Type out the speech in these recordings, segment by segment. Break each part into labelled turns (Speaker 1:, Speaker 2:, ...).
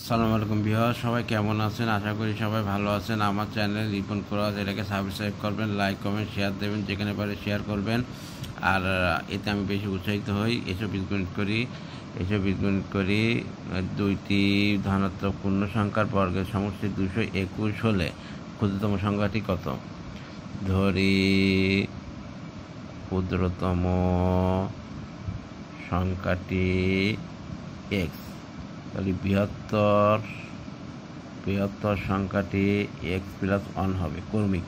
Speaker 1: আসসালামু আলাইকুম ভিউয়ার, সবাই কেমন আছেন? আশা করি সবাই ভালো আছেন। আমার চ্যানেল রিপন কোরাজ, এটাকে সাবস্ক্রাইব করবেন, লাইক কমেন্ট শেয়ার দেবেন, যেখানে পারে শেয়ার করবেন। আর এতে আমি বেশি উৎসাহিত হই। এসব বীজগণিত করি। দুইটি ধনাত্মক পূর্ণ সংখ্যার বর্গের সমষ্টি 221 হলে ক্ষুদ্রতম সংখ্যাটি কত? ধরি ক্ষুদ্রতম সংখ্যাটি এক্স, তাহলে বৃহত্তর সংখ্যাটি এক্স প্লাস 1 হবে ক্রমিক।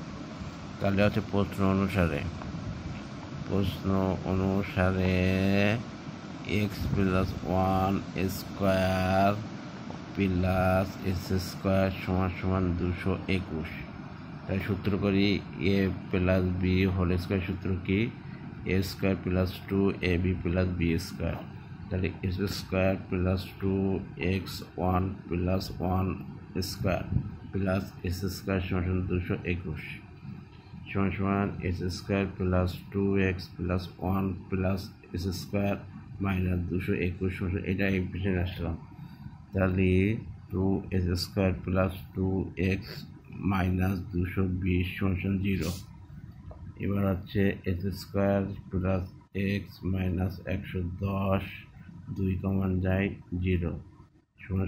Speaker 1: তাহলে হচ্ছে প্রশ্ন অনুসারে x plus 1 square plus x square সমান 221। তাই সূত্র করি, a plus b whole square সূত্র কি? A square plus 2ab plus b square. তাহলে x square plus 2x1 plus 1 square plus x square সমান 221 সমান x square plus 2x plus 1 plus x square minus 221 সমান, এটা এই পিছনে আসলাম। তাহলে 2x square plus 2x minus 220 সমান 0। এবার হচ্ছে x square plus x minus 110, 2 common যায় 0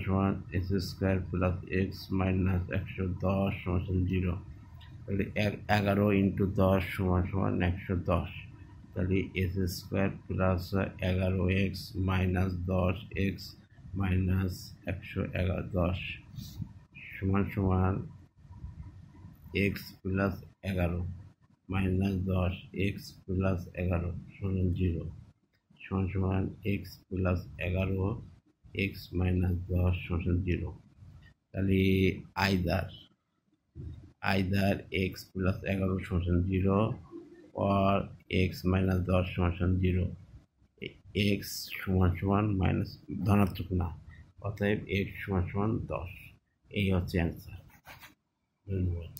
Speaker 1: সমান x square plus x minus 110 সমান 0। তাহলে 11 ইন্টু 10 সমান 110। তাহলে x square plus 11x minus 10x minus 110 সমান x plus 11 minus 10 x plus 11 সমান 0 সমান এক্স প্লাস 11 এক্স মাইনাস 10 সমান 0। তাহলে আইদার এক্স প্লাস 11 সমান 0 or এক্স মাইনাস 10 সমান 0। এক্স সমান মাইনাস ধনাত্মক না, অতএব এক্স সমান 10। এই হচ্ছে অ্যান্সার। ধন্যবাদ।